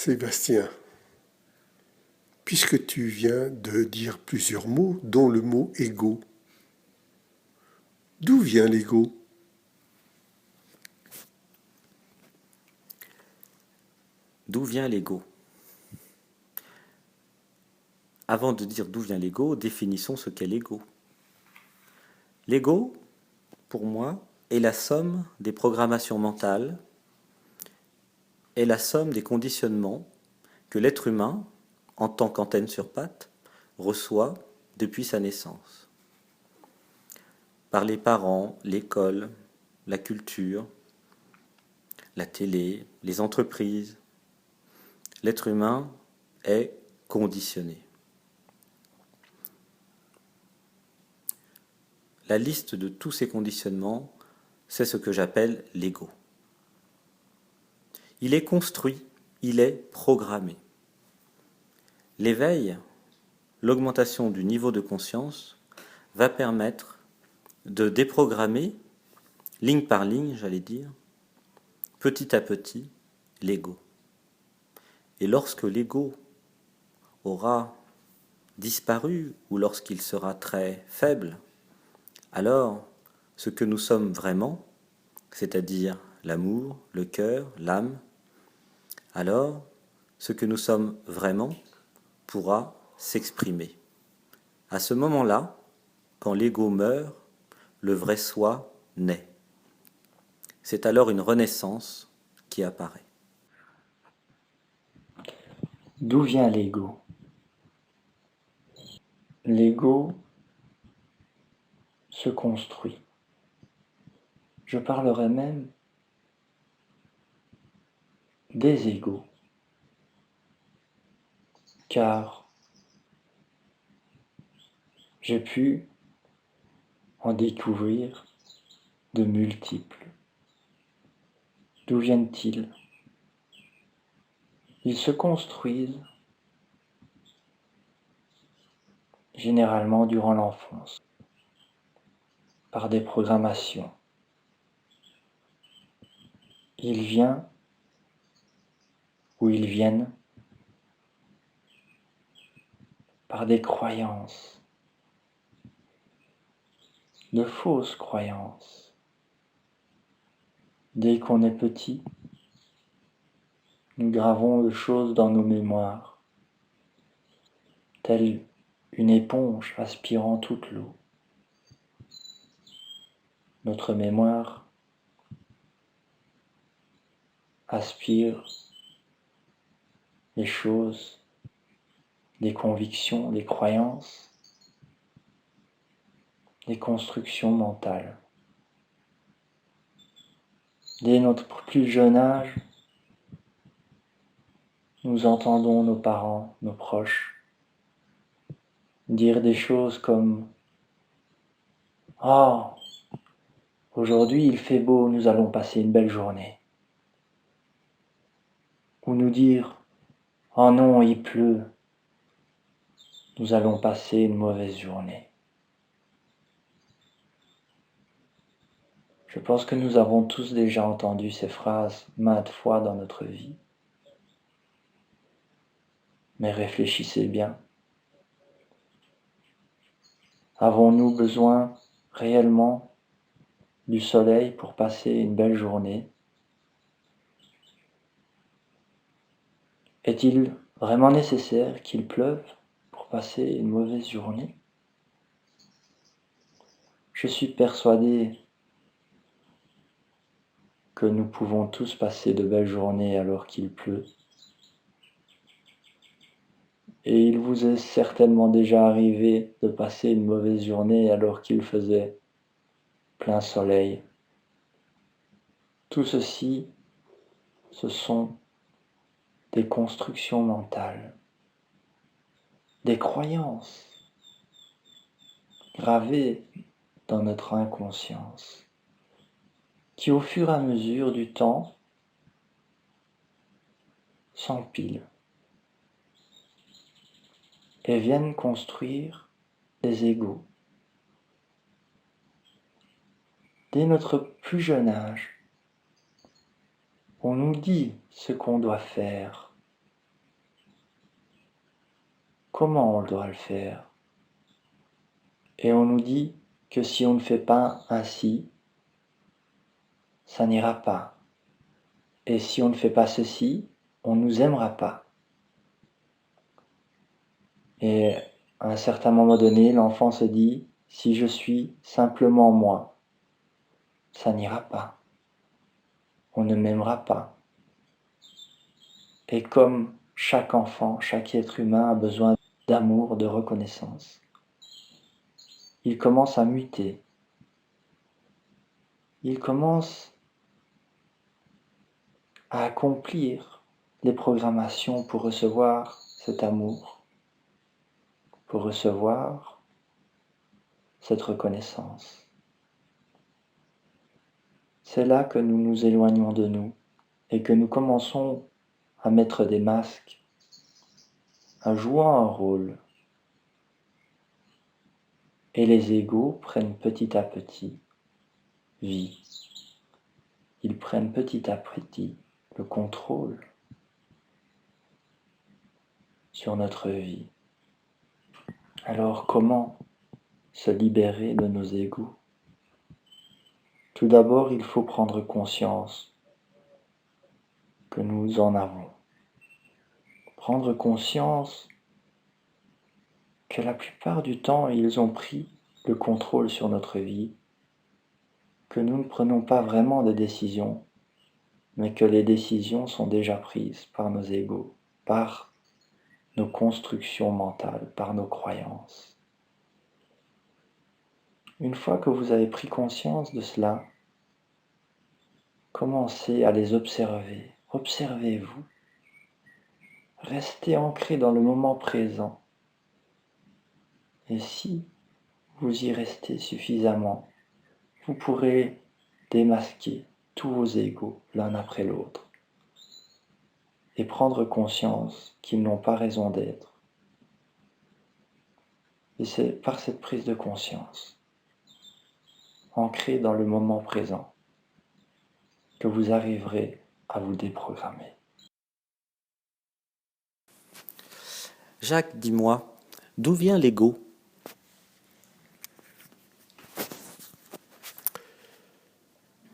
Sébastien, puisque tu viens de dire plusieurs mots, dont le mot égo, d'où vient l'ego? D'où vient l'ego? Avant de dire d'où vient l'ego, définissons ce qu'est l'ego. L'ego, pour moi, est la somme des programmations mentales, est la somme des conditionnements que l'être humain, en tant qu'antenne sur pattes, reçoit depuis sa naissance. Par les parents, l'école, la culture, la télé, les entreprises, l'être humain est conditionné. La liste de tous ces conditionnements, c'est ce que j'appelle l'ego. Il est construit, il est programmé. L'éveil, l'augmentation du niveau de conscience, va permettre de déprogrammer, ligne par ligne, j'allais dire, petit à petit, l'ego. Et lorsque l'ego aura disparu ou lorsqu'il sera très faible, alors ce que nous sommes vraiment, c'est-à-dire l'amour, le cœur, l'âme, alors ce que nous sommes vraiment pourra s'exprimer. À ce moment-là, quand l'ego meurt, le vrai soi naît. C'est alors une renaissance qui apparaît. D'où vient l'ego? L'ego se construit. Je parlerai même des égos, car j'ai pu en découvrir de multiples. D'où viennent-ils? Ils se construisent généralement durant l'enfance, par des programmations. Il vient ou ils viennent par des croyances, de fausses croyances. Dès qu'on est petit, nous gravons des choses dans nos mémoires, telle une éponge aspirant toute l'eau. Notre mémoire aspire les choses, des convictions, des croyances, des constructions mentales. Dès notre plus jeune âge, nous entendons nos parents, nos proches, dire des choses comme « Oh, aujourd'hui il fait beau, nous allons passer une belle journée ». Ou nous dire « Oh non, il pleut, nous allons passer une mauvaise journée ». Je pense que nous avons tous déjà entendu ces phrases maintes fois dans notre vie. Mais réfléchissez bien. Avons-nous besoin réellement du soleil pour passer une belle journée? Est-il vraiment nécessaire qu'il pleuve pour passer une mauvaise journée? Je suis persuadé que nous pouvons tous passer de belles journées alors qu'il pleut. Et il vous est certainement déjà arrivé de passer une mauvaise journée alors qu'il faisait plein soleil. Tout ceci, ce sont des constructions mentales, des croyances gravées dans notre inconscience, qui au fur et à mesure du temps s'empilent et viennent construire des égos. Dès notre plus jeune âge, on nous dit ce qu'on doit faire, comment on doit le faire. Et on nous dit que si on ne fait pas ainsi, ça n'ira pas. Et si on ne fait pas ceci, on ne nous aimera pas. Et à un certain moment donné, l'enfant se dit, si je suis simplement moi, ça n'ira pas. On ne m'aimera pas. Et comme chaque enfant, chaque être humain a besoin d'amour, de reconnaissance, il commence à muter. Il commence à accomplir les programmations pour recevoir cet amour, pour recevoir cette reconnaissance. C'est là que nous nous éloignons de nous et que nous commençons à mettre des masques, à jouer un rôle. Et les égos prennent petit à petit vie. Ils prennent petit à petit le contrôle sur notre vie. Alors comment se libérer de nos égos? Tout d'abord, il faut prendre conscience que nous en avons. Prendre conscience que la plupart du temps, ils ont pris le contrôle sur notre vie, que nous ne prenons pas vraiment de décisions, mais que les décisions sont déjà prises par nos égos, par nos constructions mentales, par nos croyances. Une fois que vous avez pris conscience de cela, commencez à les observer. Observez-vous. Restez ancré dans le moment présent. Et si vous y restez suffisamment, vous pourrez démasquer tous vos égos l'un après l'autre et prendre conscience qu'ils n'ont pas raison d'être. Et c'est par cette prise de conscience, ancrée dans le moment présent, que vous arriverez à vous déprogrammer. Jacques, dis-moi, d'où vient l'ego?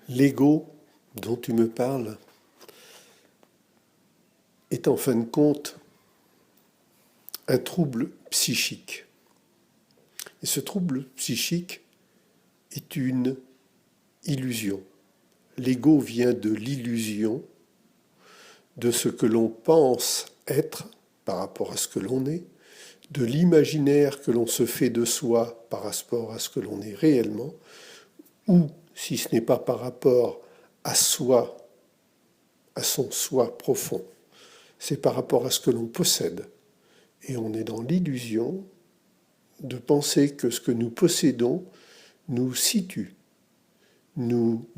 L'ego dont tu me parles est en fin de compte un trouble psychique. Et ce trouble psychique est une illusion. L'ego vient de l'illusion de ce que l'on pense être par rapport à ce que l'on est, de l'imaginaire que l'on se fait de soi par rapport à ce que l'on est réellement, ou si ce n'est pas par rapport à soi, à son soi profond, c'est par rapport à ce que l'on possède. Et on est dans l'illusion de penser que ce que nous possédons nous situe, nous